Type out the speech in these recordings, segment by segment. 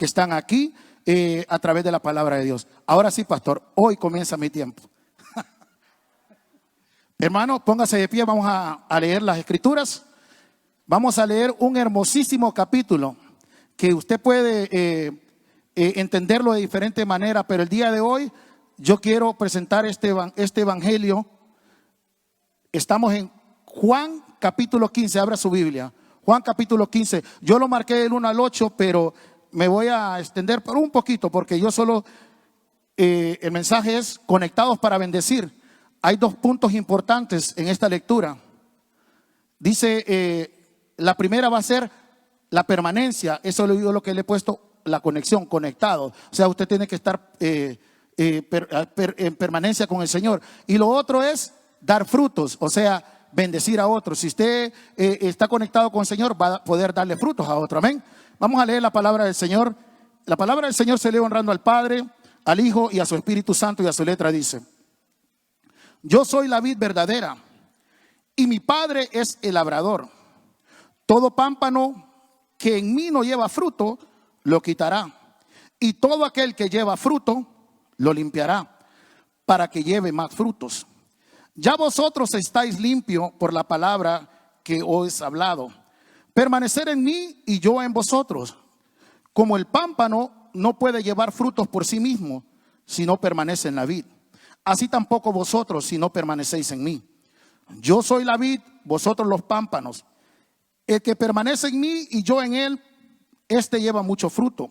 que están aquí a través de la palabra de Dios. Ahora sí, pastor, hoy comienza mi tiempo. Hermano, póngase de pie, vamos a leer las escrituras. Vamos a leer un hermosísimo capítulo que usted puede entenderlo de diferente manera, pero el día de hoy yo quiero presentar este evangelio. Estamos en Juan capítulo 15, abra su Biblia. Juan capítulo 15, yo lo marqué del 1 al 8, pero me voy a extender por un poquito porque yo solo, el mensaje es conectados para bendecir. Hay dos puntos importantes en esta lectura. Dice, la primera va a ser la permanencia. Eso es lo que le he puesto, la conexión, conectado. O sea, usted tiene que estar en permanencia con el Señor. Y lo otro es dar frutos, o sea, bendecir a otros. Si usted está conectado con el Señor, va a poder darle frutos a otro. Amén. Vamos a leer la palabra del Señor. La palabra del Señor se lee honrando al Padre, al Hijo y a su Espíritu Santo, y a su letra dice: yo soy la vid verdadera y mi Padre es el labrador. Todo pámpano que en mí no lleva fruto, lo quitará, y todo aquel que lleva fruto, lo limpiará, para que lleve más frutos. Ya vosotros estáis limpios por la palabra que os he hablado. Permanecer en mí y yo en vosotros. Como el pámpano no puede llevar frutos por sí mismo si no permanece en la vid, así tampoco vosotros si no permanecéis en mí. Yo soy la vid, vosotros los pámpanos. El que permanece en mí y yo en él, este lleva mucho fruto.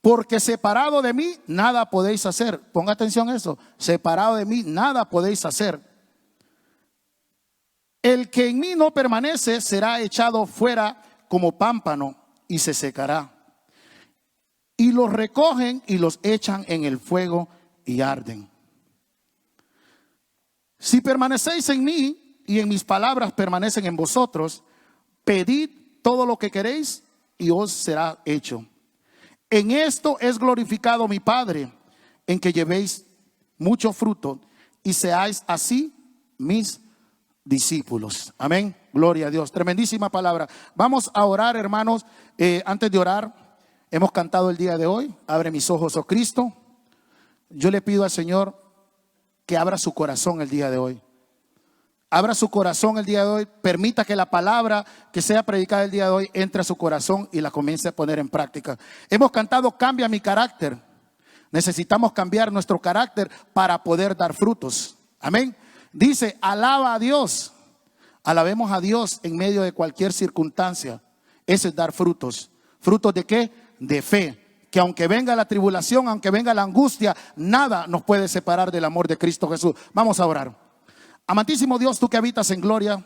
Porque separado de mí nada podéis hacer. Ponga atención a eso. Separado de mí nada podéis hacer. El que en mí no permanece será echado fuera como pámpano y se secará. Y los recogen y los echan en el fuego y arden. Si permanecéis en mí y en mis palabras permanecen en vosotros, pedid todo lo que queréis y os será hecho. En esto es glorificado mi Padre, en que llevéis mucho fruto y seáis así mis discípulos. Amén. Gloria a Dios. Tremendísima palabra. Vamos a orar, hermanos. Antes de orar, hemos cantado el día de hoy: abre mis ojos, oh Cristo. Yo le pido al Señor que abra su corazón el día de hoy. Abra su corazón el día de hoy. Permita que la palabra que sea predicada el día de hoy entre a su corazón y la comience a poner en práctica. Hemos cantado cambia mi carácter. Necesitamos cambiar nuestro carácter para poder dar frutos. Amén. Dice, alaba a Dios. Alabemos a Dios en medio de cualquier circunstancia. Ese es dar frutos. ¿Frutos de qué? De fe. Que aunque venga la tribulación, aunque venga la angustia, nada nos puede separar del amor de Cristo Jesús. Vamos a orar. Amantísimo Dios, tú que habitas en gloria,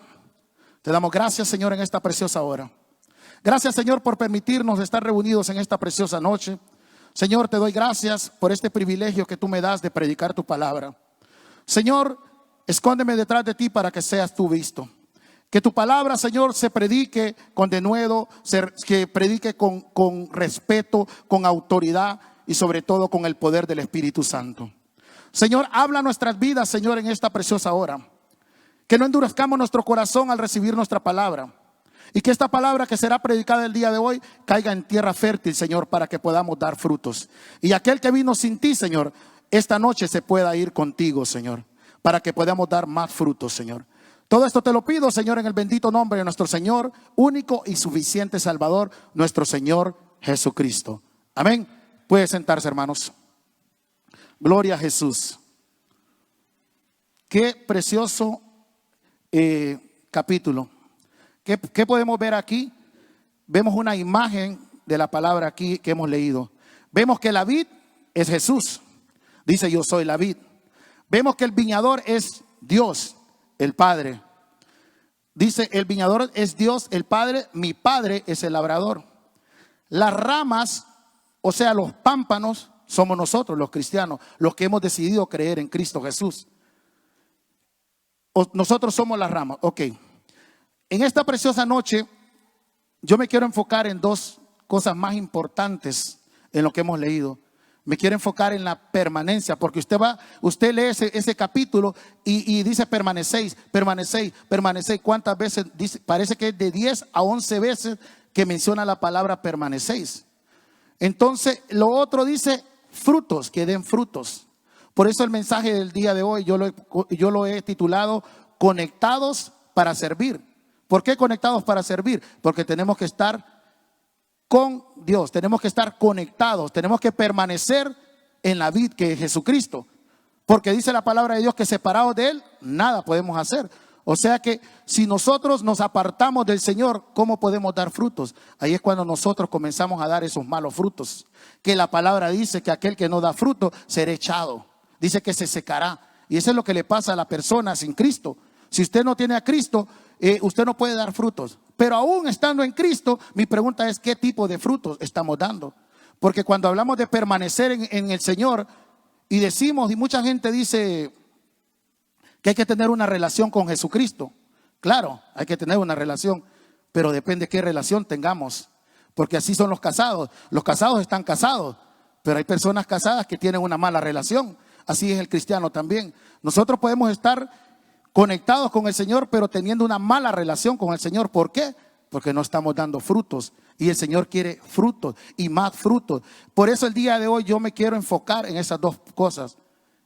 te damos gracias, Señor, en esta preciosa hora. Gracias, Señor, por permitirnos estar reunidos en esta preciosa noche. Señor, te doy gracias por este privilegio que tú me das de predicar tu palabra. Señor, escóndeme detrás de ti para que seas tú visto. Que tu palabra, Señor, se predique con denuedo, que predique con respeto, con autoridad y sobre todo con el poder del Espíritu Santo. Señor, habla nuestras vidas, Señor, en esta preciosa hora. Que no endurezcamos nuestro corazón al recibir nuestra palabra. Y que esta palabra que será predicada el día de hoy caiga en tierra fértil, Señor, para que podamos dar frutos. Y aquel que vino sin ti, Señor, esta noche se pueda ir contigo, Señor, para que podamos dar más frutos, Señor. Todo esto te lo pido, Señor, en el bendito nombre de nuestro Señor, único y suficiente Salvador, nuestro Señor Jesucristo. Amén. Puede sentarse, hermanos. Gloria a Jesús. Qué precioso capítulo. ¿Qué podemos ver aquí? Vemos una imagen de la palabra aquí que hemos leído. Vemos que la vid es Jesús. Dice, yo soy la vid. Vemos que el viñador es Dios, el Padre. Dice, el viñador es Dios, el Padre. Mi Padre es el labrador. Las ramas, o sea, los pámpanos, somos nosotros los cristianos, los que hemos decidido creer en Cristo Jesús. Nosotros somos las ramas. Ok. En esta preciosa noche yo me quiero enfocar en dos cosas más importantes en lo que hemos leído. Me quiero enfocar en la permanencia, porque usted lee ese capítulo y dice permanecéis. ¿Cuántas veces dice? Parece que es de 10 a 11 veces que menciona la palabra permanecéis. Entonces, lo otro dice frutos, que den frutos. Por eso el mensaje del día de hoy yo lo he titulado Conectados para servir. ¿Por qué conectados para servir? Porque tenemos que estar con Dios, tenemos que estar conectados, tenemos que permanecer en la vid que es Jesucristo. Porque dice la palabra de Dios que separados de Él, nada podemos hacer. O sea que si nosotros nos apartamos del Señor, ¿cómo podemos dar frutos? Ahí es cuando nosotros comenzamos a dar esos malos frutos. Que la palabra dice que aquel que no da fruto será echado. Dice que se secará. Y eso es lo que le pasa a la persona sin Cristo. Si usted no tiene a Cristo, usted no puede dar frutos. Pero aún estando en Cristo, mi pregunta es ¿qué tipo de frutos estamos dando? Porque cuando hablamos de permanecer en el Señor y decimos, y mucha gente dice que hay que tener una relación con Jesucristo. Claro, hay que tener una relación, pero depende qué relación tengamos. Porque así son los casados. Los casados están casados, pero hay personas casadas que tienen una mala relación. Así es el cristiano también. Nosotros podemos estar conectados con el Señor, pero teniendo una mala relación con el Señor. ¿Por qué? Porque no estamos dando frutos. Y el Señor quiere frutos y más frutos. Por eso el día de hoy yo me quiero enfocar en esas dos cosas.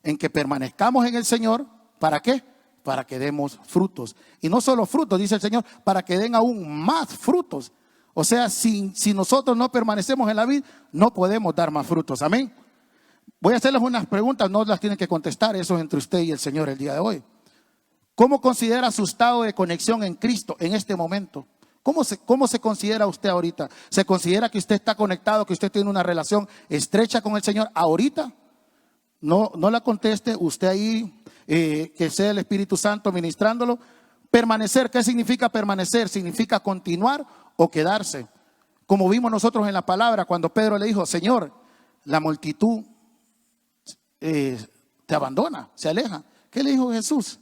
En que permanezcamos en el Señor. ¿Para qué? Para que demos frutos. Y no solo frutos, dice el Señor, para que den aún más frutos. O sea, si nosotros no permanecemos en la vid, no podemos dar más frutos. Amén. Voy a hacerles unas preguntas, no las tienen que contestar, eso es entre usted y el Señor el día de hoy. ¿Cómo considera su estado de conexión en Cristo en este momento? ¿Cómo se considera usted ahorita? ¿Se considera que usted está conectado, que usted tiene una relación estrecha con el Señor ahorita? No la conteste, usted ahí, que sea el Espíritu Santo ministrándolo. Permanecer, ¿qué significa permanecer? Significa continuar o quedarse. Como vimos nosotros en la palabra cuando Pedro le dijo, Señor, la multitud te abandona, se aleja. ¿Qué le dijo Jesús?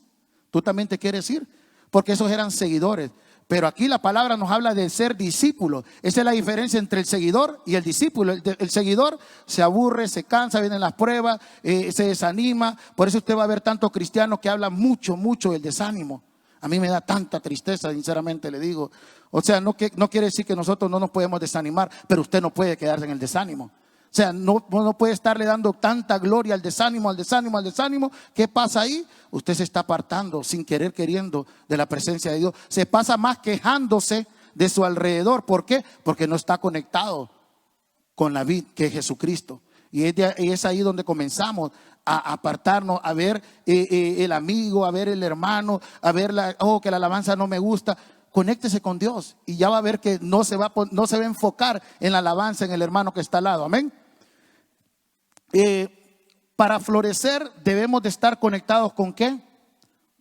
¿Tú también te quieres ir? Porque esos eran seguidores. Pero aquí la palabra nos habla de ser discípulos. Esa es la diferencia entre el seguidor y el discípulo. El seguidor se aburre, se cansa, vienen las pruebas, se desanima. Por eso usted va a ver tantos cristianos que hablan mucho del desánimo. A mí me da tanta tristeza, sinceramente le digo. O sea, no quiere decir que nosotros no nos podemos desanimar, pero usted no puede quedarse en el desánimo. O sea, no puede estarle dando tanta gloria al desánimo. ¿Qué pasa ahí? Usted se está apartando sin querer, queriendo de la presencia de Dios. Se pasa más quejándose de su alrededor. ¿Por qué? Porque no está conectado con la vid que es Jesucristo. Y es ahí donde comenzamos a apartarnos, a ver el amigo, a ver el hermano, a ver que la alabanza no me gusta. Conéctese con Dios y ya va a ver que no se va a enfocar en la alabanza, en el hermano que está al lado. Amén. Para florecer debemos de estar conectados ¿con qué?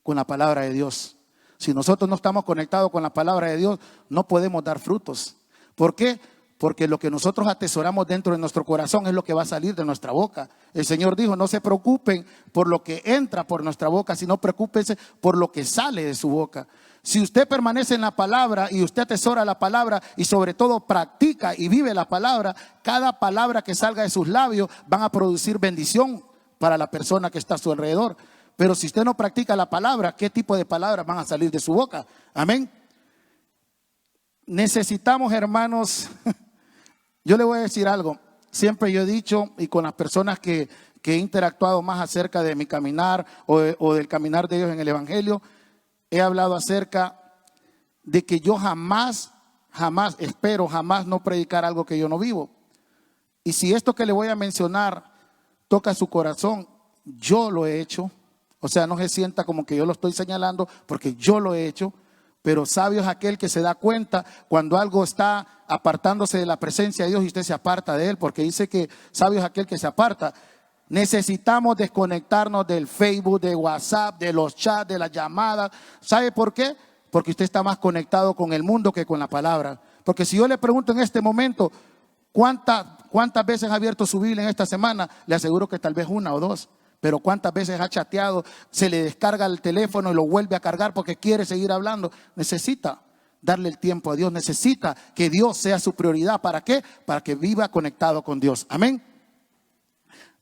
Con la palabra de Dios. Si nosotros no estamos conectados con la palabra de Dios, no podemos dar frutos. ¿Por qué? Porque lo que nosotros atesoramos dentro de nuestro corazón es lo que va a salir de nuestra boca. El Señor dijo, no se preocupen por lo que entra por nuestra boca, sino preocúpense por lo que sale de su boca. Si usted permanece en la palabra y usted atesora la palabra y sobre todo practica y vive la palabra, cada palabra que salga de sus labios van a producir bendición para la persona que está a su alrededor. Pero si usted no practica la palabra, ¿qué tipo de palabras van a salir de su boca? Amén. Necesitamos, hermanos, yo le voy a decir algo. Siempre yo he dicho, y con las personas que he interactuado más acerca de mi caminar o del caminar de Dios en el Evangelio, he hablado acerca de que yo jamás espero no predicar algo que yo no vivo. Y si esto que le voy a mencionar toca su corazón, yo lo he hecho. O sea, no se sienta como que yo lo estoy señalando, porque yo lo he hecho. Pero sabio es aquel que se da cuenta cuando algo está apartándose de la presencia de Dios y usted se aparta de él, porque dice que sabio es aquel que se aparta. Necesitamos desconectarnos del Facebook, de WhatsApp, de los chats, de las llamadas. ¿Sabe por qué? Porque usted está más conectado con el mundo que con la palabra. Porque si yo le pregunto en este momento, ¿cuántas veces ha abierto su Biblia en esta semana? Le aseguro que tal vez una o dos. Pero ¿cuántas veces ha chateado? Se le descarga el teléfono y lo vuelve a cargar porque quiere seguir hablando. Necesita darle el tiempo a Dios. Necesita que Dios sea su prioridad. ¿Para qué? Para que viva conectado con Dios. Amén.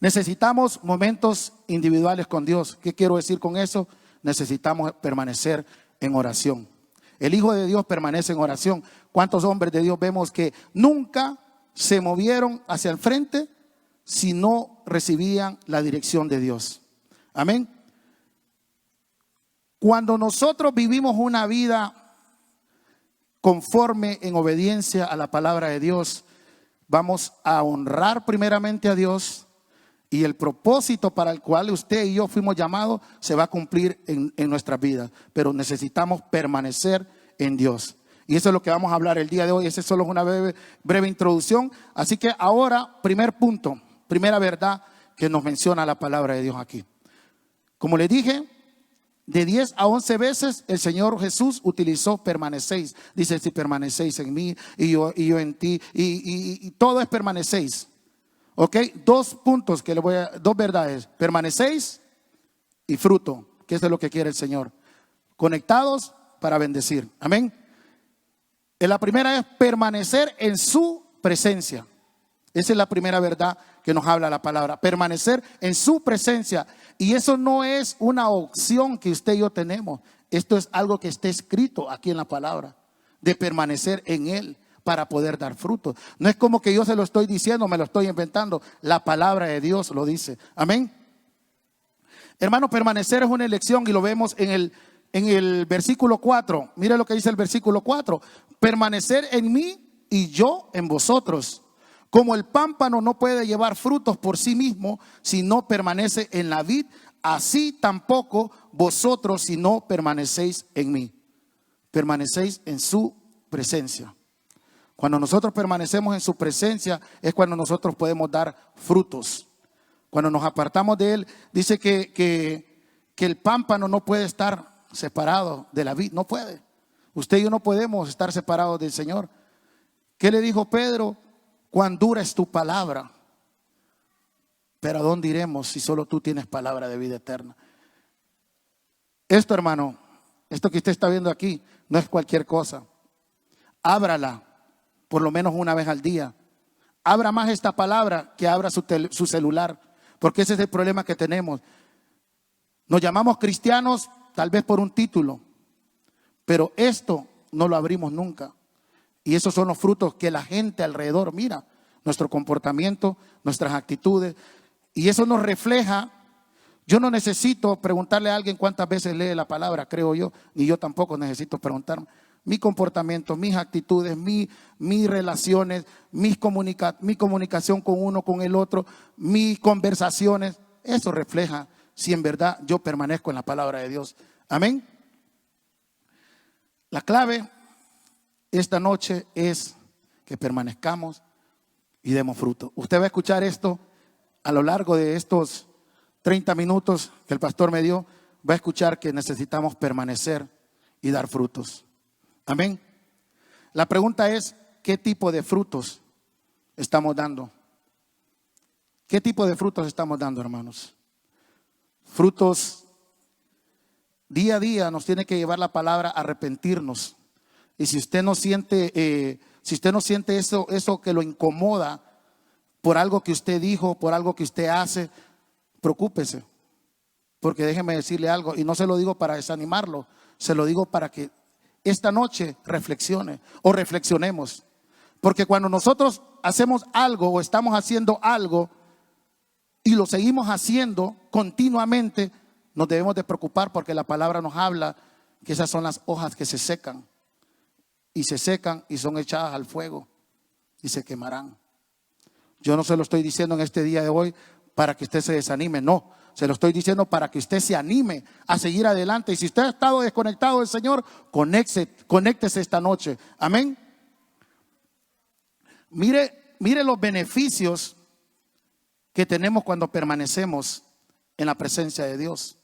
Necesitamos momentos individuales con Dios. ¿Qué quiero decir con eso? Necesitamos permanecer en oración. El Hijo de Dios permanece en oración. ¿Cuántos hombres de Dios vemos que nunca se movieron hacia el frente si no recibían la dirección de Dios. Amén. Cuando nosotros vivimos una vida conforme en obediencia a la palabra de Dios, vamos a honrar primeramente a Dios, y el propósito para el cual usted y yo fuimos llamados se va a cumplir en nuestras vidas. Pero necesitamos permanecer en Dios. Y eso es lo que vamos a hablar el día de hoy. Esa es solo una breve introducción. Así que ahora, primer punto, primera verdad que nos menciona la palabra de Dios aquí. Como le dije, de 10 a 11 veces el Señor Jesús utilizó permanecéis. Dice, si permanecéis en mí y yo en ti, y todo es permanecéis. Ok, dos puntos que le voy a, dos verdades: permanecéis y fruto, que es de lo que quiere el Señor. Conectados para bendecir. Amén. La primera es permanecer en su presencia. Esa es la primera verdad que nos habla la palabra. Permanecer en su presencia. Y eso no es una opción que usted y yo tenemos. Esto es algo que está escrito aquí en la palabra, de permanecer en Él para poder dar fruto. No es como que yo se lo estoy diciendo, me lo estoy inventando. La palabra de Dios lo dice. Amén. Hermano, permanecer es una elección, y lo vemos en el versículo 4. Mira lo que dice el versículo 4. Permanecer en mí y yo en vosotros. Como el pámpano no puede llevar frutos por sí mismo si no permanece en la vid, así tampoco vosotros si no permanecéis en mí. Permanecéis en su presencia. Cuando nosotros permanecemos en su presencia es cuando nosotros podemos dar frutos. Cuando nos apartamos de Él, dice que el pámpano no puede estar separado de la vid. No puede. Usted y yo no podemos estar separados del Señor. ¿Qué le dijo Pedro? Cuán dura es tu palabra. Pero ¿a dónde iremos si solo tú tienes palabra de vida eterna? Esto, hermano, esto que usted está viendo aquí no es cualquier cosa. Ábrala por lo menos una vez al día. Abra más esta palabra que abra su celular, porque ese es el problema que tenemos. Nos llamamos cristianos tal vez por un título, pero esto no lo abrimos nunca. Y esos son los frutos que la gente alrededor mira, nuestro comportamiento, nuestras actitudes. Y eso nos refleja. Yo no necesito preguntarle a alguien cuántas veces lee la palabra, creo yo, ni yo tampoco necesito preguntarme. Mi comportamiento, mis actitudes, mis relaciones, mi comunicación con uno, con el otro, mis conversaciones, eso refleja si en verdad yo permanezco en la palabra de Dios. Amén. La clave esta noche es que permanezcamos y demos fruto. Usted va a escuchar esto a lo largo de estos 30 minutos que el pastor me dio. Va a escuchar que necesitamos permanecer y dar frutos. Amén. La pregunta es, ¿qué tipo de frutos estamos dando? ¿Qué tipo de frutos estamos dando, hermanos? Frutos. Día a día nos tiene que llevar la palabra a arrepentirnos. Y si usted no siente, eso que lo incomoda por algo que usted dijo, por algo que usted hace, preocúpese. Porque déjeme decirle algo, y no se lo digo para desanimarlo, se lo digo para que esta noche reflexione o reflexionemos. Porque cuando nosotros hacemos algo o estamos haciendo algo y lo seguimos haciendo continuamente, nos debemos de preocupar, porque la palabra nos habla que esas son las hojas que se secan. Y se secan y son echadas al fuego y se quemarán. Yo no se lo estoy diciendo en este día de hoy para que usted se desanime, no. Se lo estoy diciendo para que usted se anime a seguir adelante. Y si usted ha estado desconectado del Señor, conéctese esta noche. Amén. Mire los beneficios que tenemos cuando permanecemos en la presencia de Dios.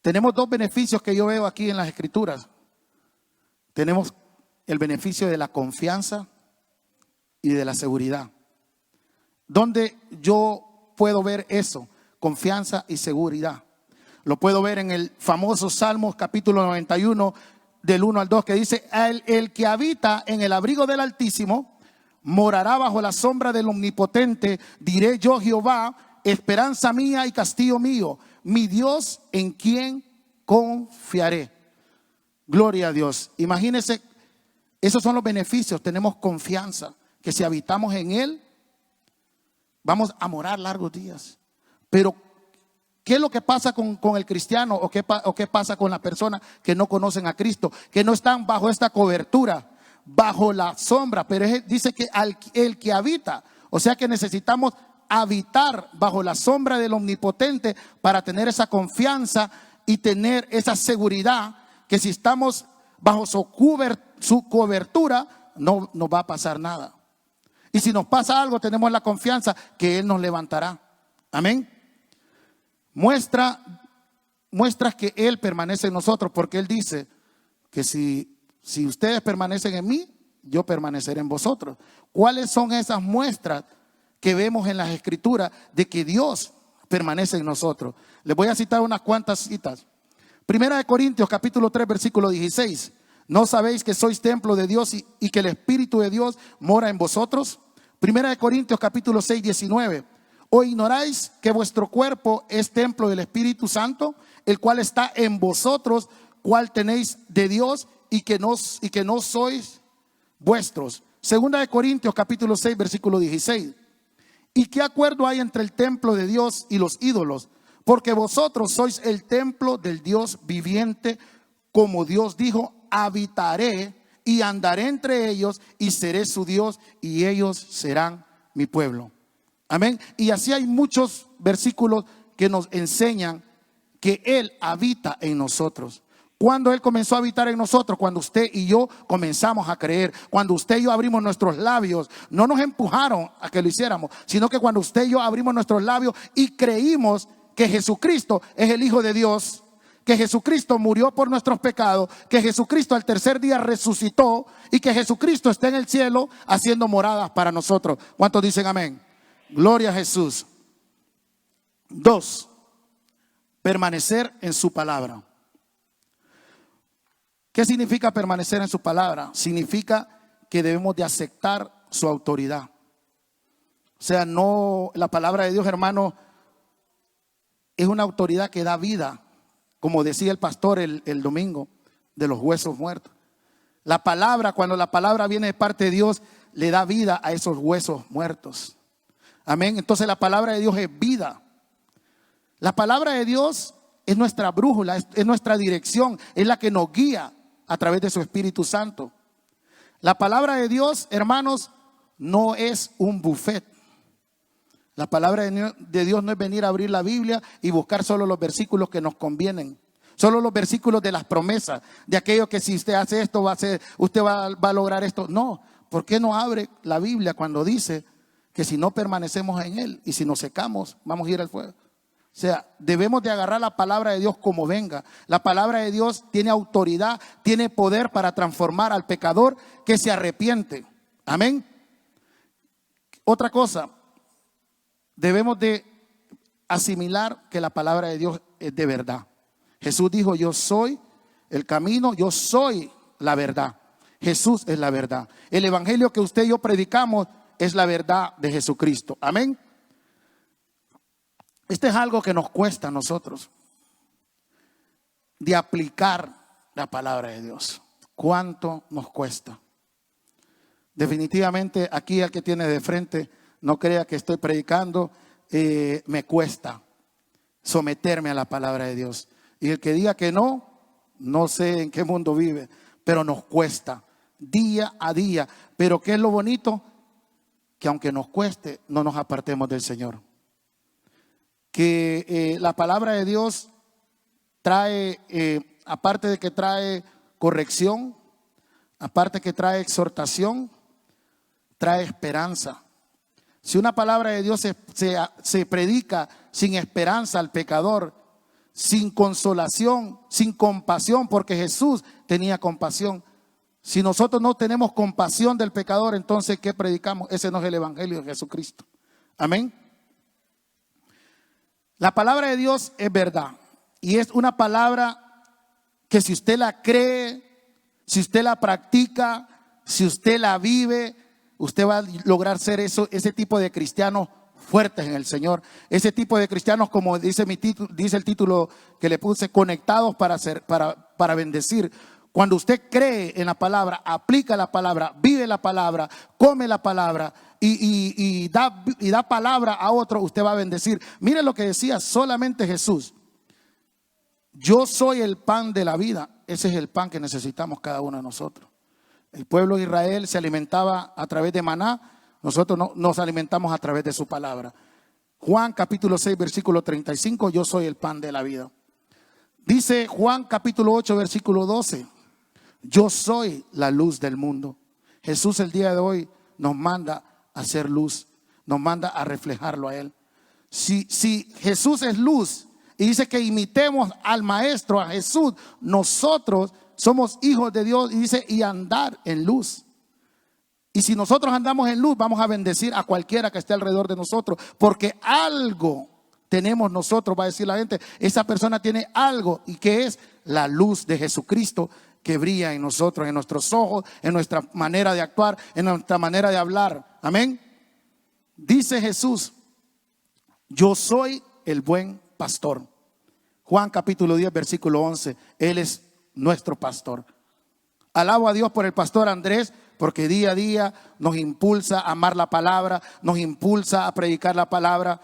Tenemos dos beneficios que yo veo aquí en las Escrituras. Tenemos el beneficio de la confianza y de la seguridad. ¿Dónde yo puedo ver eso? Confianza y seguridad. Lo puedo ver en el famoso Salmos capítulo 91 del 1 al 2, que dice: el que habita en el abrigo del Altísimo morará bajo la sombra del Omnipotente. Diré yo, Jehová, esperanza mía y castillo mío, mi Dios en quien confiaré. Gloria a Dios. Imagínense, esos son los beneficios. Tenemos confianza, que si habitamos en Él, vamos a morar largos días. Pero ¿qué es lo que pasa con el cristiano o qué pasa con las personas que no conocen a Cristo, que no están bajo esta cobertura, bajo la sombra? Pero dice que el que habita, o sea que necesitamos habitar bajo la sombra del Omnipotente para tener esa confianza y tener esa seguridad que si estamos bajo su cobertura no nos va a pasar nada. Y si nos pasa algo, tenemos la confianza que Él nos levantará. Amén. Muestras que Él permanece en nosotros, porque Él dice que si ustedes permanecen en mí, yo permaneceré en vosotros. ¿Cuáles son esas muestras que vemos en las Escrituras de que Dios permanece en nosotros? Les voy a citar unas cuantas citas. Primera de Corintios capítulo 3 versículo 16. ¿No sabéis que sois templo de Dios y que el Espíritu de Dios mora en vosotros? Primera de Corintios capítulo 6 19. ¿O ignoráis que vuestro cuerpo es templo del Espíritu Santo, el cual está en vosotros, cual tenéis de Dios y que no sois vuestros? Segunda de Corintios capítulo 6 versículo 16. ¿Y qué acuerdo hay entre el templo de Dios y los ídolos? Porque vosotros sois el templo del Dios viviente, como Dios dijo: habitaré y andaré entre ellos y seré su Dios y ellos serán mi pueblo. Amén. Y así hay muchos versículos que nos enseñan que Él habita en nosotros. Cuando Él comenzó a habitar en nosotros, cuando usted y yo comenzamos a creer, cuando usted y yo abrimos nuestros labios, no nos empujaron a que lo hiciéramos, sino que cuando usted y yo abrimos nuestros labios y creímos que Jesucristo es el Hijo de Dios, que Jesucristo murió por nuestros pecados, que Jesucristo al tercer día resucitó y que Jesucristo está en el cielo haciendo moradas para nosotros. ¿Cuántos dicen amén? Gloria a Jesús. 2. Permanecer en su palabra. ¿Qué significa permanecer en su palabra? Significa que debemos de aceptar su autoridad. O sea, no, la palabra de Dios, hermano, es una autoridad que da vida, como decía el pastor el domingo, de los huesos muertos. La palabra, cuando la palabra viene de parte de Dios, le da vida a esos huesos muertos. Amén. Entonces la palabra de Dios es vida. La palabra de Dios es nuestra brújula, es nuestra dirección, es la que nos guía a través de su Espíritu Santo. La palabra de Dios, hermanos, no es un buffet. La palabra de Dios no es venir a abrir la Biblia y buscar solo los versículos que nos convienen, solo los versículos de las promesas, de aquello que si usted hace esto, usted va a lograr esto. No, ¿por qué no abre la Biblia cuando dice que si no permanecemos en Él y si nos secamos, vamos a ir al fuego? O sea, debemos de agarrar la palabra de Dios como venga. La palabra de Dios tiene autoridad, tiene poder para transformar al pecador que se arrepiente. Amén. Otra cosa, debemos de asimilar que la palabra de Dios es de verdad. Jesús dijo: yo soy el camino, yo soy la verdad. Jesús es la verdad. El evangelio que usted y yo predicamos es la verdad de Jesucristo. Amén. Este es algo que nos cuesta a nosotros, de aplicar la palabra de Dios. ¿Cuánto nos cuesta? Definitivamente aquí al que tiene de frente, no crea que estoy predicando, me cuesta someterme a la palabra de Dios. Y el que diga que no, no sé en qué mundo vive, pero nos cuesta día a día. Pero ¿qué es lo bonito? Que aunque nos cueste, no nos apartemos del Señor. Que la palabra de Dios trae, aparte de que trae corrección, aparte que trae exhortación, trae esperanza. Si una palabra de Dios se predica sin esperanza al pecador, sin consolación, sin compasión, porque Jesús tenía compasión. Si nosotros no tenemos compasión del pecador, entonces ¿qué predicamos? Ese no es el evangelio de Jesucristo. Amén. La palabra de Dios es verdad y es una palabra que si usted la cree, si usted la practica, si usted la vive, usted va a lograr ser ese tipo de cristianos fuertes en el Señor. Ese tipo de cristianos, como dice el título que le puse, conectados para bendecir. Cuando usted cree en la palabra, aplica la palabra, vive la palabra, come la palabra y da palabra a otro, usted va a bendecir. Mire lo que decía solamente Jesús: yo soy el pan de la vida. Ese es el pan que necesitamos cada uno de nosotros. El pueblo de Israel se alimentaba a través de maná. Nosotros nos alimentamos a través de su palabra. Juan capítulo 6 versículo 35, yo soy el pan de la vida. Dice Juan capítulo 8 versículo 12, yo soy la luz del mundo. Jesús el día de hoy nos manda a hacer luz, nos manda a reflejarlo a Él. Si Jesús es luz y dice que imitemos al Maestro, a Jesús, nosotros somos hijos de Dios, y dice, y andar en luz. Y si nosotros andamos en luz, vamos a bendecir a cualquiera que esté alrededor de nosotros, porque algo tenemos nosotros, va a decir la gente, esa persona tiene algo, y que es la luz de Jesucristo que brilla en nosotros, en nuestros ojos, en nuestra manera de actuar, en nuestra manera de hablar. Amén. Dice Jesús, yo soy el buen pastor. Juan capítulo 10 versículo 11, Él es nuestro pastor. Alabo a Dios por el pastor Andrés, porque día a día nos impulsa a amar la palabra, nos impulsa a predicar la palabra.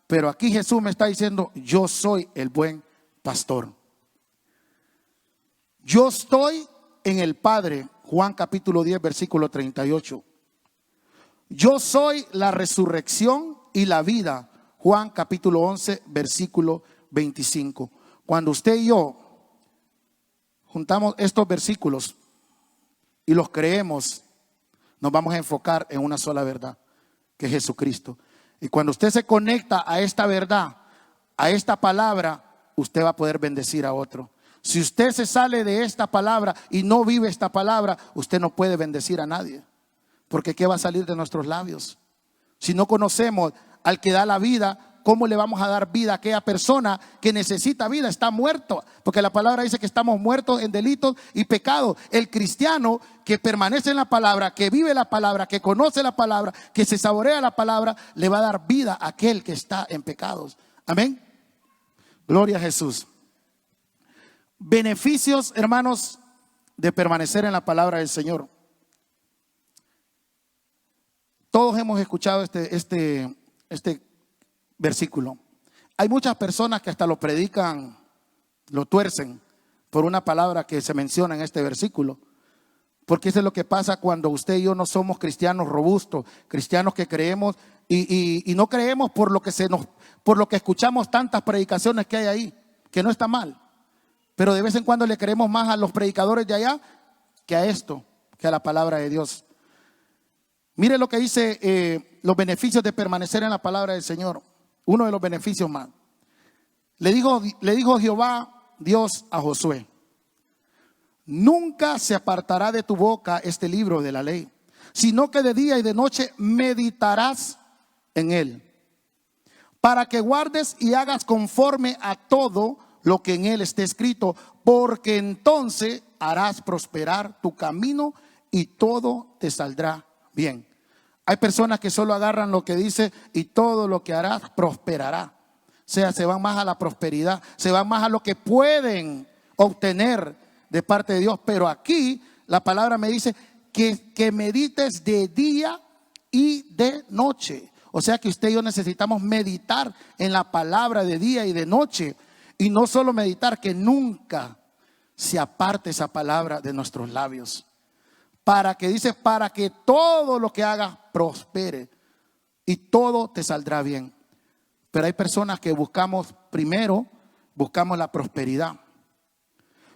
Pero aquí Jesús me está diciendo, yo soy el buen pastor. Yo estoy en el Padre, Juan capítulo 10 versículo 38. Yo soy la resurrección y la vida, Juan capítulo 11 versículo 25. Cuando usted y yo juntamos estos versículos y los creemos, nos vamos a enfocar en una sola verdad, que es Jesucristo. Y cuando usted se conecta a esta verdad, a esta palabra, usted va a poder bendecir a otro. Si usted se sale de esta palabra y no vive esta palabra, usted no puede bendecir a nadie. Porque ¿qué va a salir de nuestros labios? Si no conocemos al que da la vida, ¿cómo le vamos a dar vida a aquella persona que necesita vida? Está muerto, porque la palabra dice que estamos muertos en delitos y pecados. El cristiano que permanece en la palabra, que vive la palabra, que conoce la palabra, que se saborea la palabra, le va a dar vida a aquel que está en pecados. Amén. Gloria a Jesús. Beneficios, hermanos, de permanecer en la palabra del Señor. Todos hemos escuchado este versículo. Hay muchas personas que hasta lo predican, lo tuercen por una palabra que se menciona en este versículo. Porque eso es lo que pasa cuando usted y yo no somos cristianos robustos, cristianos que creemos y no creemos por lo que escuchamos tantas predicaciones que hay ahí, que no está mal. Pero de vez en cuando le creemos más a los predicadores de allá que a esto, que a la palabra de Dios. Mire lo que dice los beneficios de permanecer en la palabra del Señor. Uno de los beneficios más. Le dijo Jehová Dios a Josué: nunca se apartará de tu boca este libro de la ley, sino que de día y de noche meditarás en él, para que guardes y hagas conforme a todo lo que en él esté escrito, porque entonces harás prosperar tu camino y todo te saldrá bien. Hay personas que solo agarran lo que dice y todo lo que harás prosperará. O sea, se van más a la prosperidad, se van más a lo que pueden obtener de parte de Dios. Pero aquí la palabra me dice que medites de día y de noche. O sea que usted y yo necesitamos meditar en la palabra de día y de noche. Y no solo meditar, que nunca se aparte esa palabra de nuestros labios. Para que todo lo que hagas prospere y todo te saldrá bien. Pero hay personas que buscamos la prosperidad.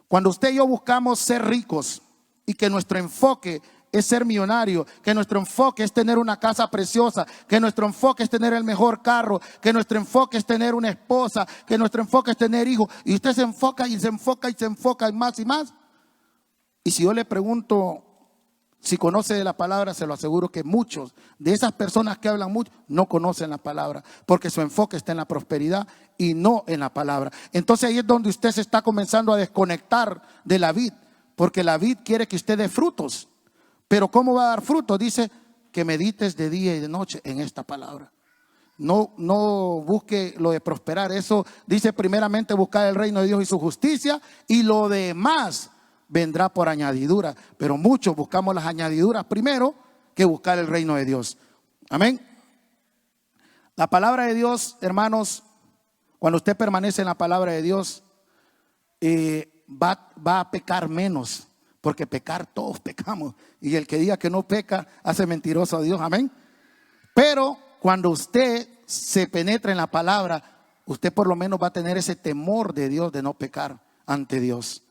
Cuando usted y yo buscamos ser ricos y que nuestro enfoque es ser millonario, que nuestro enfoque es tener una casa preciosa, que nuestro enfoque es tener el mejor carro, que nuestro enfoque es tener una esposa, que nuestro enfoque es tener hijos, y usted se enfoca y se enfoca y se enfoca en más y más. Y si yo le pregunto si conoce de la palabra, se lo aseguro que muchos de esas personas que hablan mucho no conocen la palabra, porque su enfoque está en la prosperidad y no en la palabra. Entonces ahí es donde usted se está comenzando a desconectar de la vid, porque la vid quiere que usted dé frutos. Pero ¿cómo va a dar frutos? Dice que medites de día y de noche en esta palabra. No busque lo de prosperar. Eso dice primeramente buscar el reino de Dios y su justicia, y lo demás vendrá por añadidura. Pero muchos buscamos las añadiduras primero que buscar el reino de Dios. Amén. La palabra de Dios, hermanos, cuando usted permanece en la palabra de Dios, va a pecar menos, porque pecar todos pecamos, y el que diga que no peca hace mentiroso a Dios. Amén. Pero cuando usted se penetra en la palabra, usted por lo menos va a tener ese temor de Dios, de no pecar ante Dios.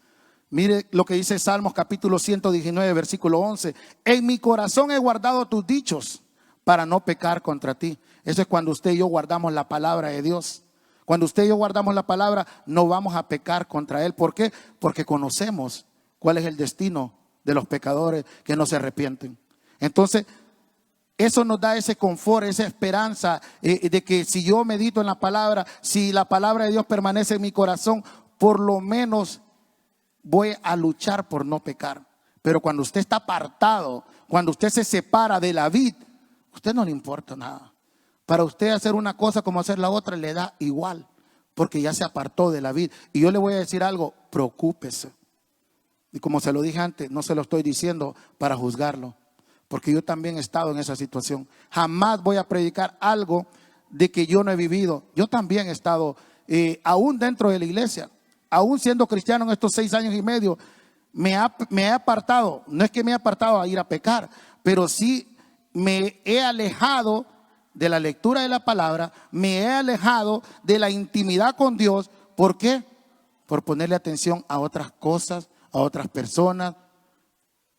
Mire lo que dice Salmos capítulo 119 versículo 11: en mi corazón he guardado tus dichos para no pecar contra ti. Eso es cuando usted y yo guardamos la palabra de Dios. Cuando usted y yo guardamos la palabra, no vamos a pecar contra Él. ¿Por qué? Porque conocemos cuál es el destino de los pecadores que no se arrepienten. Entonces, eso nos da ese confort, esa esperanza de que si yo medito en la palabra, si la palabra de Dios permanece en mi corazón, por lo menos voy a luchar por no pecar. Pero cuando usted está apartado, cuando usted se separa de la vid, a usted no le importa nada. Para usted hacer una cosa como hacer la otra le da igual, porque ya se apartó de la vid. Y yo le voy a decir algo: preocúpese. Y como se lo dije antes, no se lo estoy diciendo para juzgarlo, porque yo también he estado en esa situación. Jamás voy a predicar algo de que yo no he vivido. Yo también he estado, aún dentro de la iglesia, aún siendo cristiano en estos 6 años y medio, me he apartado. No es que me he apartado a ir a pecar, pero sí me he alejado de la lectura de la palabra, me he alejado de la intimidad con Dios. ¿Por qué? Por ponerle atención a otras cosas, a otras personas.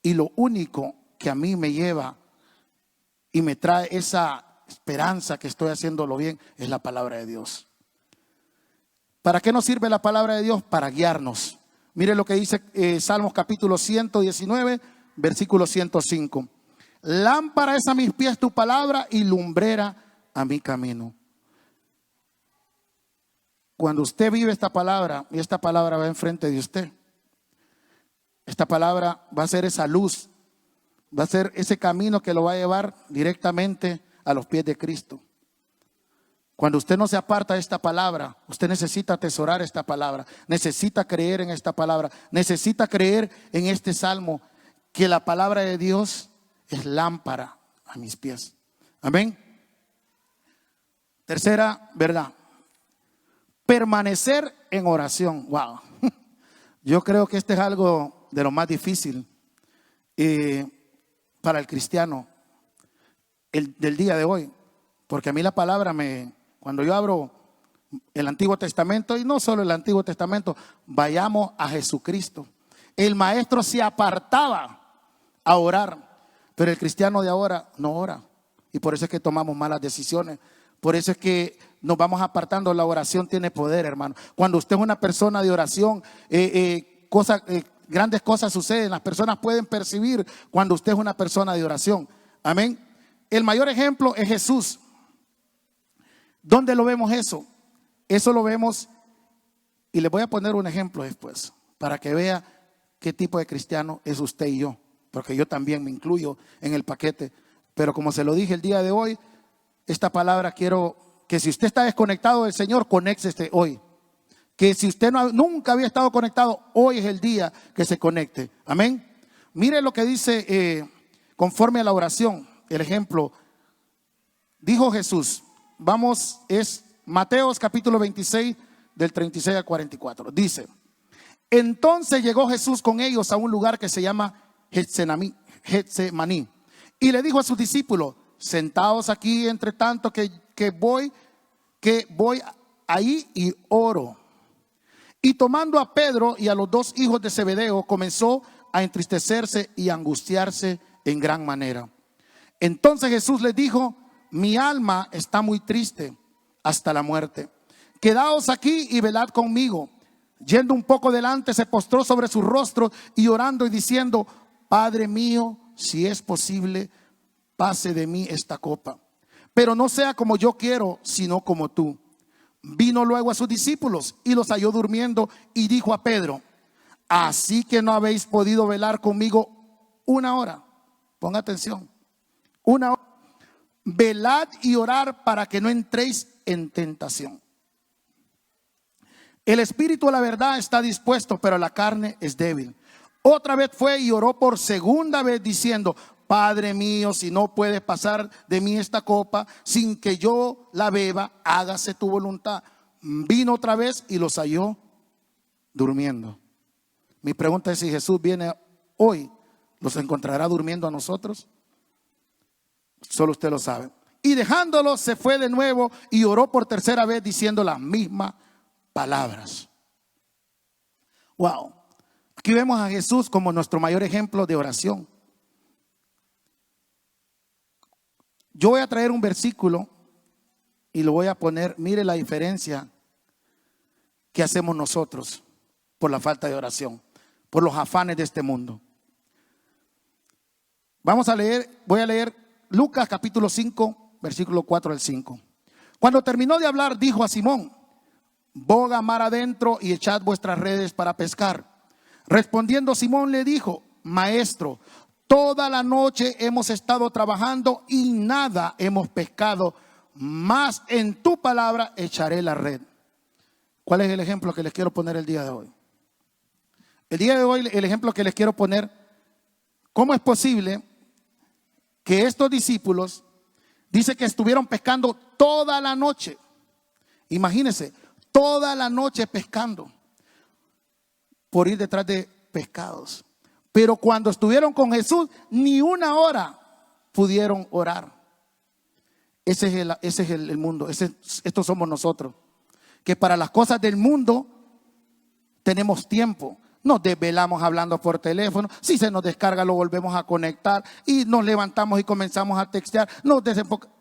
Y lo único que a mí me lleva y me trae esa esperanza que estoy haciéndolo bien es la palabra de Dios. ¿Para qué nos sirve la palabra de Dios? Para guiarnos. Mire lo que dice Salmos capítulo 119 versículo 105: lámpara es a mis pies tu palabra y lumbrera a mi camino. Cuando usted vive esta palabra y esta palabra va enfrente de usted, esta palabra va a ser esa luz, va a ser ese camino que lo va a llevar directamente a los pies de Cristo. Cuando usted no se aparta de esta palabra, usted necesita atesorar esta palabra, necesita creer en esta palabra, necesita creer en este salmo, que la palabra de Dios es lámpara a mis pies. Amén. Tercera verdad: permanecer en oración. Wow. Yo creo que este es algo de lo más difícil para el cristiano del día de hoy. Porque a mí la palabra cuando yo abro el Antiguo Testamento, y no solo el Antiguo Testamento, vayamos a Jesucristo. El maestro se apartaba a orar. Pero el cristiano de ahora no ora, y por eso es que tomamos malas decisiones. Por eso es que nos vamos apartando. La oración tiene poder, hermano. Cuando usted es una persona de oración, grandes cosas suceden. Las personas pueden percibir cuando usted es una persona de oración. Amén. El mayor ejemplo es Jesús. ¿Dónde lo vemos eso? Eso lo vemos, y les voy a poner un ejemplo después, para que vea qué tipo de cristiano es usted y yo, porque yo también me incluyo en el paquete. Pero como se lo dije el día de hoy, esta palabra quiero que si usted está desconectado del Señor, conéctese hoy. Que si usted nunca había estado conectado, hoy es el día que se conecte. Amén. Mire lo que dice conforme a la oración. El ejemplo, dijo Jesús. Vamos, es Mateos capítulo 26 del 36 al 44. Dice: entonces llegó Jesús con ellos a un lugar que se llama Getsemaní, y le dijo a sus discípulos: sentaos aquí entre tanto que voy ahí y oro. Y tomando a Pedro y a los 2 hijos de Zebedeo, comenzó a entristecerse y a angustiarse en gran manera. Entonces Jesús les dijo: mi alma está muy triste hasta la muerte. Quedaos aquí y velad conmigo. Yendo un poco delante, se postró sobre su rostro y orando y diciendo: Padre mío, si es posible, pase de mí esta copa, pero no sea como yo quiero, sino como tú. Vino luego a sus discípulos y los halló durmiendo, y dijo a Pedro: así que no habéis podido velar conmigo 1 hora. Ponga atención, 1 hora. Velad y orar para que no entréis en tentación. El espíritu a la verdad está dispuesto, pero la carne es débil. Otra vez fue y oró por segunda vez diciendo: Padre mío, si no puedes pasar de mí esta copa sin que yo la beba, hágase tu voluntad. Vino otra vez y los halló durmiendo. Mi pregunta es: si Jesús viene hoy, ¿los encontrará durmiendo a nosotros? Solo usted lo sabe. Y dejándolos se fue de nuevo y oró por tercera vez diciendo las mismas palabras. Wow. Aquí vemos a Jesús como nuestro mayor ejemplo de oración. Yo voy a traer un versículo y lo voy a poner. Mire la diferencia que hacemos nosotros por la falta de oración, por los afanes de este mundo. Vamos a leer, voy a leer Lucas capítulo 5, versículo 4 al 5. Cuando terminó de hablar, dijo a Simón: boga mar adentro y echad vuestras redes para pescar. Respondiendo Simón le dijo: Maestro, toda la noche hemos estado trabajando y nada hemos pescado, mas en tu palabra echaré la red. ¿Cuál es el ejemplo que les quiero poner el día de hoy? El día de hoy el ejemplo que les quiero poner: ¿cómo es posible que estos discípulos, dice que estuvieron pescando toda la noche? Imagínense, toda la noche pescando por ir detrás de pescados. Pero cuando estuvieron con Jesús, ni una hora pudieron orar. Ese es el mundo. Estos somos nosotros, que para las cosas del mundo tenemos tiempo. Nos desvelamos hablando por teléfono. Si se nos descarga, lo volvemos a conectar y nos levantamos y comenzamos a textear.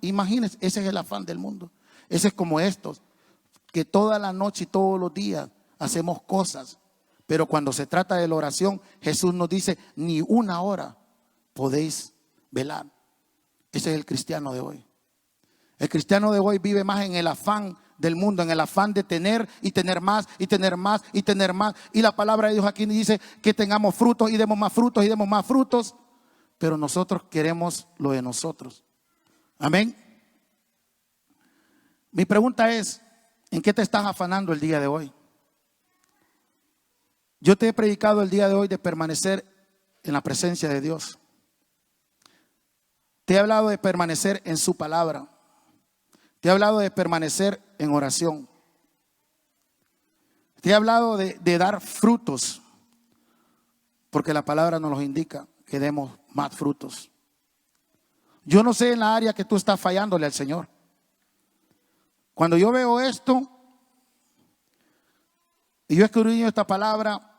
Imagínense, ese es el afán del mundo. Ese es como estos, que toda la noche y todos los días hacemos cosas. Pero cuando se trata de la oración, Jesús nos dice: ni una hora podéis velar. Ese es el cristiano de hoy. El cristiano de hoy vive más en el afán del mundo, en el afán de tener y tener más y tener más y tener más. Y la palabra de Dios aquí dice que tengamos frutos y demos más frutos y demos más frutos. Pero nosotros queremos lo de nosotros. Amén. Mi pregunta es: ¿en qué te estás afanando el día de hoy? Yo te he predicado el día de hoy de permanecer en la presencia de Dios. Te he hablado de permanecer en su palabra. Te he hablado de permanecer en oración. Te he hablado de dar frutos, porque la palabra nos los indica, que demos más frutos. Yo no sé en la área que tú estás fallándole al Señor. Cuando yo veo esto y yo escudriño esta palabra,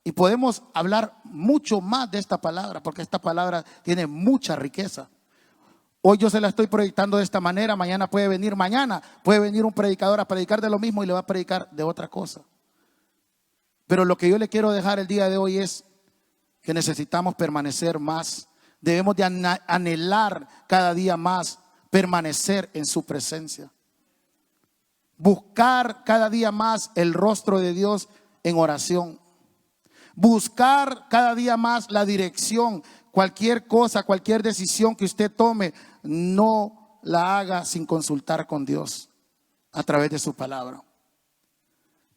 y podemos hablar mucho más de esta palabra, porque esta palabra tiene mucha riqueza. Hoy yo se la estoy proyectando de esta manera. Mañana puede venir un predicador a predicar de lo mismo y le va a predicar de otra cosa. Pero lo que yo le quiero dejar el día de hoy es que necesitamos permanecer más. Debemos de anhelar cada día más permanecer en su presencia. Buscar cada día más el rostro de Dios en oración. Buscar cada día más la dirección. Cualquier cosa, cualquier decisión que usted tome, no la haga sin consultar con Dios a través de su palabra.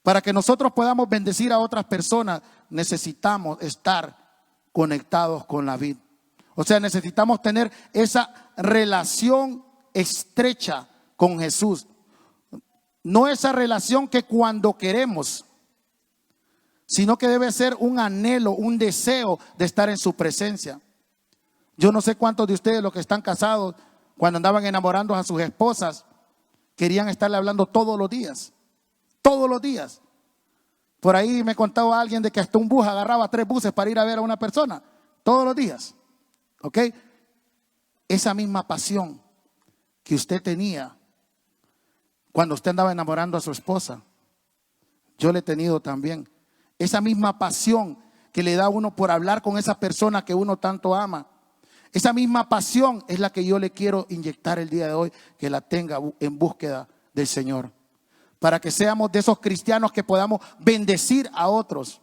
Para que nosotros podamos bendecir a otras personas, necesitamos estar conectados con la vid. O sea, necesitamos tener esa relación estrecha con Jesús. No esa relación que cuando queremos, sino que debe ser un anhelo, un deseo de estar en su presencia. Yo no sé cuántos de ustedes, los que están casados, cuando andaban enamorando a sus esposas, querían estarle hablando todos los días. Todos los días. Por ahí me contaba alguien de que hasta un bus agarraba 3 buses para ir a ver a una persona. Todos los días. ¿Ok? Esa misma pasión que usted tenía cuando usted andaba enamorando a su esposa, yo la he tenido también. Esa misma pasión que le da a uno por hablar con esa persona que uno tanto ama. Esa misma pasión es la que yo le quiero inyectar el día de hoy, que la tenga en búsqueda del Señor. Para que seamos de esos cristianos que podamos bendecir a otros.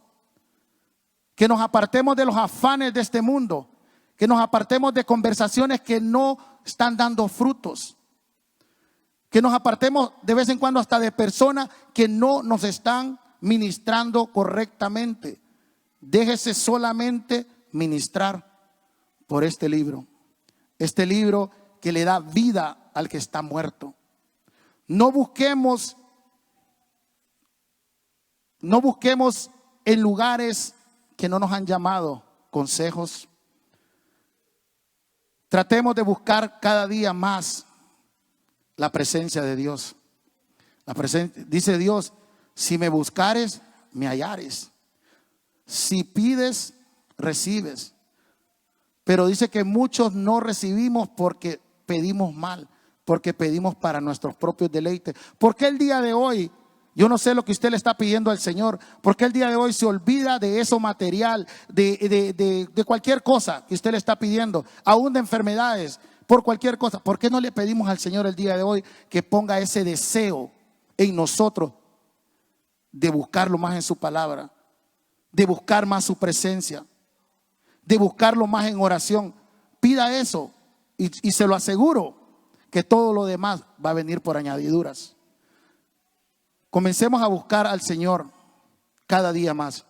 Que nos apartemos de los afanes de este mundo. Que nos apartemos de conversaciones que no están dando frutos. Que nos apartemos de vez en cuando hasta de personas que no nos están ministrando correctamente. Déjese solamente ministrar por este libro que le da vida al que está muerto. No busquemos en lugares que no nos han llamado consejos. Tratemos de buscar cada día más la presencia de Dios. Dice Dios: si me buscares, me hallares. Si pides, recibes. Pero dice que muchos no recibimos porque pedimos mal, porque pedimos para nuestros propios deleites. ¿Por qué el día de hoy, yo no sé lo que usted le está pidiendo al Señor, por qué el día de hoy se olvida de eso material, de cualquier cosa que usted le está pidiendo, aún de enfermedades, por cualquier cosa? ¿Por qué no le pedimos al Señor el día de hoy que ponga ese deseo en nosotros de buscarlo más en su palabra, de buscar más su presencia, de buscarlo más en oración? Pida eso y se lo aseguro que todo lo demás va a venir por añadiduras. Comencemos a buscar al Señor cada día más.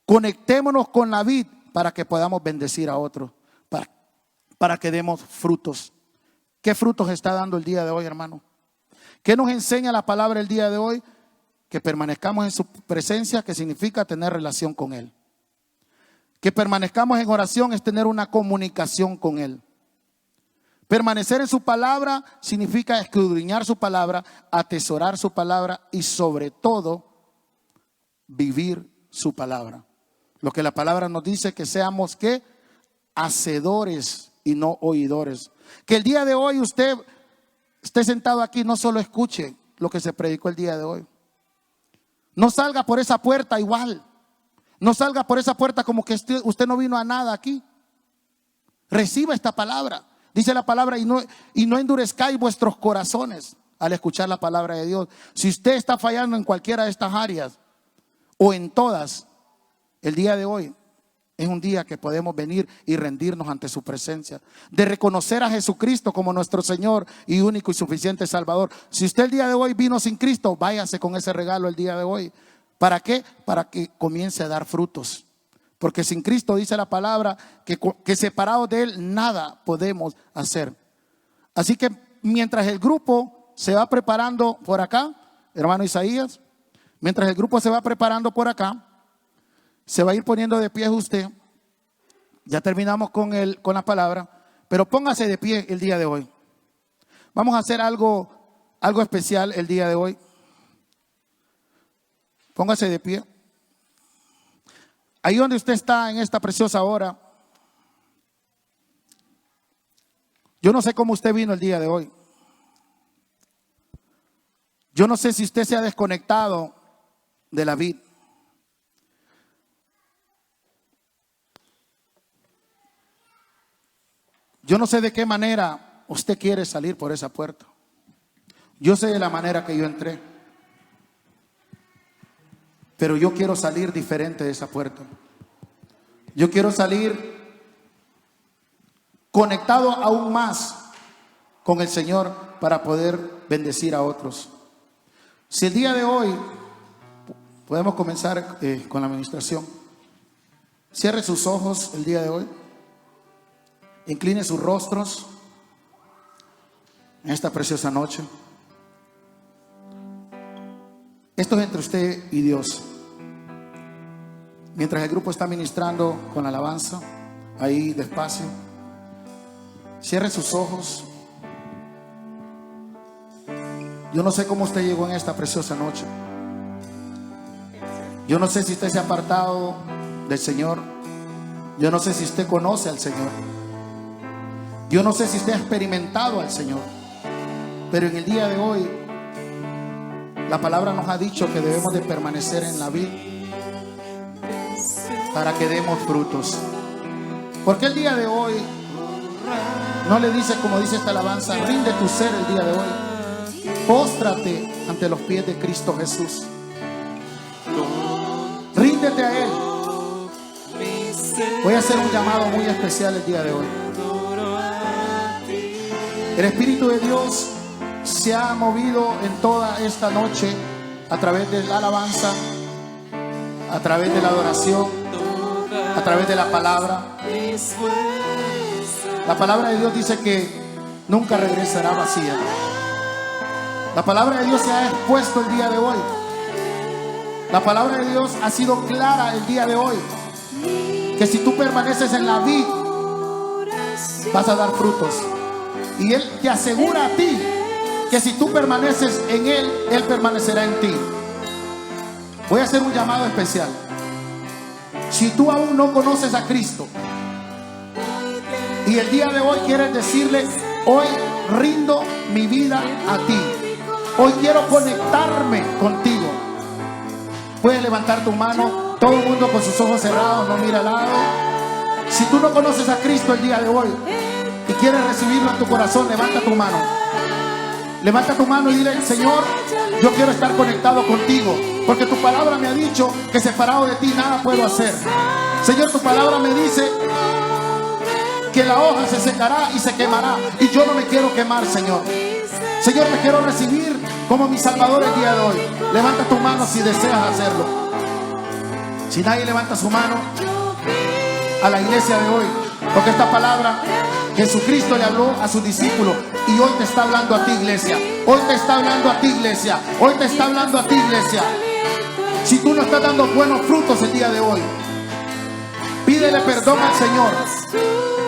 Conectémonos con la vid para que podamos bendecir a otros, para que demos frutos. ¿Qué frutos está dando el día de hoy, hermano? ¿Qué nos enseña la palabra el día de hoy? Que permanezcamos en su presencia, que significa tener relación con Él. Que permanezcamos en oración es tener una comunicación con Él. Permanecer en su palabra significa escudriñar su palabra, atesorar su palabra y sobre todo vivir su palabra. Lo que la palabra nos dice, que seamos ¿qué? Hacedores y no oidores. Que el día de hoy usted esté sentado aquí, no solo escuche lo que se predicó el día de hoy. No salga por esa puerta igual. No salga por esa puerta como que usted no vino a nada aquí. Reciba esta palabra. Dice la palabra: y no endurezcáis vuestros corazones al escuchar la palabra de Dios. Si usted está fallando en cualquiera de estas áreas o en todas, el día de hoy es un día que podemos venir y rendirnos ante su presencia, de reconocer a Jesucristo como nuestro Señor y único y suficiente Salvador. Si usted el día de hoy vino sin Cristo, váyase con ese regalo el día de hoy. ¿Para qué? Para que comience a dar frutos. Porque sin Cristo, dice la palabra, que separados de Él nada podemos hacer. Así que mientras el grupo se va preparando por acá, hermano Isaías, mientras el grupo se va preparando por acá, se va a ir poniendo de pie usted. Ya terminamos con la palabra, pero póngase de pie el día de hoy. Vamos a hacer algo especial el día de hoy. Póngase de pie. Ahí donde usted está en esta preciosa hora, yo no sé cómo usted vino el día de hoy. Yo no sé si usted se ha desconectado de la vid. Yo no sé de qué manera usted quiere salir por esa puerta. Yo sé de la manera que yo entré, pero yo quiero salir diferente de esa puerta. Yo quiero salir conectado aún más con el Señor para poder bendecir a otros. Si el día de hoy podemos comenzar con la administración. Cierre sus ojos el día de hoy. Incline sus rostros en esta preciosa noche. Esto es entre usted y Dios. Mientras el grupo está ministrando con la alabanza, ahí despacio, cierre sus ojos. Yo no sé cómo usted llegó en esta preciosa noche. Yo no sé si usted se ha apartado del Señor. Yo no sé si usted conoce al Señor. Yo no sé si usted ha experimentado al Señor. Pero en el día de hoy, la palabra nos ha dicho que debemos de permanecer en la vid para que demos frutos. Porque el día de hoy no le dice, como dice esta alabanza, rinde tu ser el día de hoy. Póstrate ante los pies de Cristo Jesús. Ríndete a Él. Voy a hacer un llamado muy especial el día de hoy. El Espíritu de Dios se ha movido en toda esta noche a través de la alabanza, a través de la adoración. a través de la palabra. La palabra de Dios dice que nunca regresará vacía. La palabra de Dios se ha expuesto el día de hoy. La palabra de Dios ha sido clara el día de hoy. Que si tú permaneces en la vid, vas a dar frutos. Y Él te asegura a ti que si tú permaneces en Él, Él permanecerá en ti. Voy a hacer un llamado especial. Si tú aún no conoces a Cristo y el día de hoy quieres decirle: hoy rindo mi vida a ti, hoy quiero conectarme contigo, puedes levantar tu mano. Todo el mundo con sus ojos cerrados, no mira al lado. Si tú no conoces a Cristo el día de hoy y quieres recibirlo en tu corazón, levanta tu mano. Levanta tu mano y dile: Señor, yo quiero estar conectado contigo, porque tu palabra me ha dicho que separado de ti nada puedo hacer. Señor, tu palabra me dice que la hoja se secará y se quemará, y yo no me quiero quemar, Señor. Señor, te quiero recibir como mi Salvador el día de hoy. Levanta tu mano si deseas hacerlo. Si nadie levanta su mano, a la iglesia de hoy, porque esta palabra Jesucristo le habló a sus discípulos y hoy te está hablando a ti, iglesia. Hoy te está hablando a ti, iglesia. Hoy te está hablando a ti, iglesia. Si tú no estás dando buenos frutos el día de hoy, pídele perdón al Señor.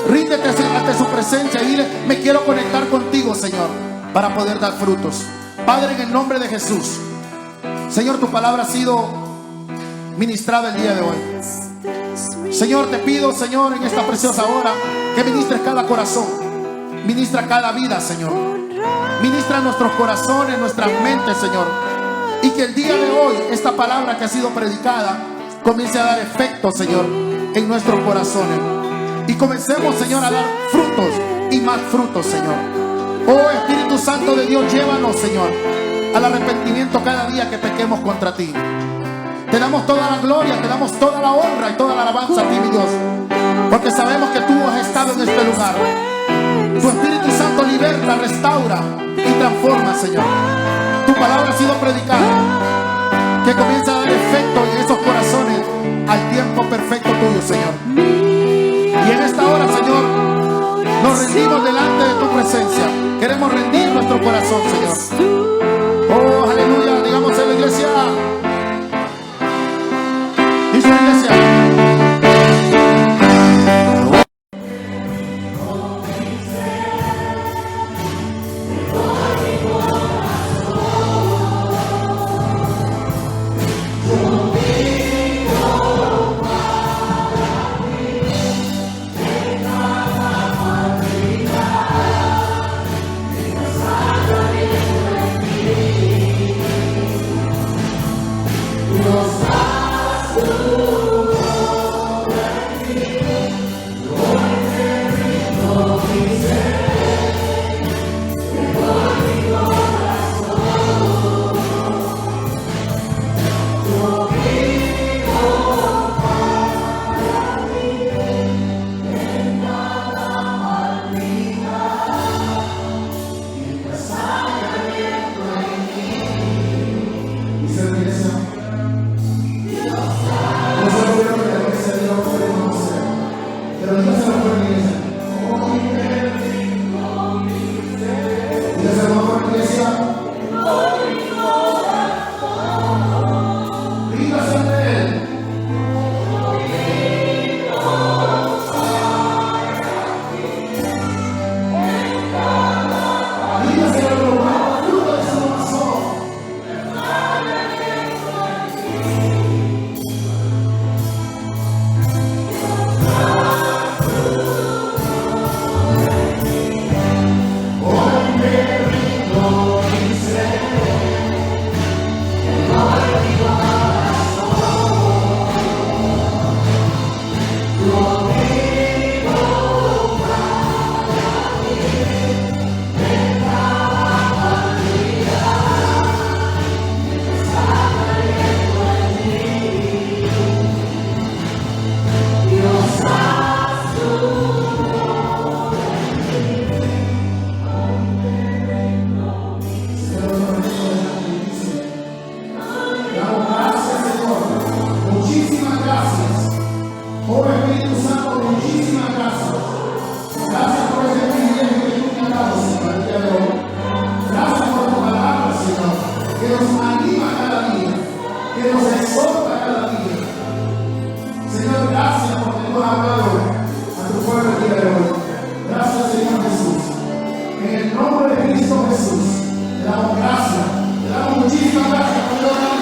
Ríndete ante su presencia y dile: me quiero conectar contigo, Señor, para poder dar frutos. Padre, en el nombre de Jesús, Señor, tu palabra ha sido ministrada el día de hoy. Señor, te pido, Señor, en esta preciosa hora, que ministres cada corazón, ministra cada vida, Señor. Ministra nuestros corazones, nuestras mentes, Señor. Y que el día de hoy esta palabra que ha sido predicada comience a dar efecto, Señor, en nuestros corazones. Y comencemos, Señor, a dar frutos y más frutos, Señor. Oh Espíritu Santo de Dios, llévanos, Señor, al arrepentimiento cada día que pequemos contra ti. Te damos toda la gloria, te damos toda la honra y toda la alabanza a ti, mi Dios, porque sabemos que tú has estado en este lugar. Tu Espíritu Santo liberta, restaura y transforma, Señor. Tu palabra ha sido predicada, que comienza a dar efecto en esos corazones al tiempo perfecto tuyo, Señor. Y en esta hora, Señor, nos rendimos delante de tu presencia. Queremos rendir nuestro corazón, Señor. Oh, aleluya, digamos en la iglesia. Dice la iglesia. nombre de Cristo Jesús. Te damos gracias. Te damos muchísimas gracias por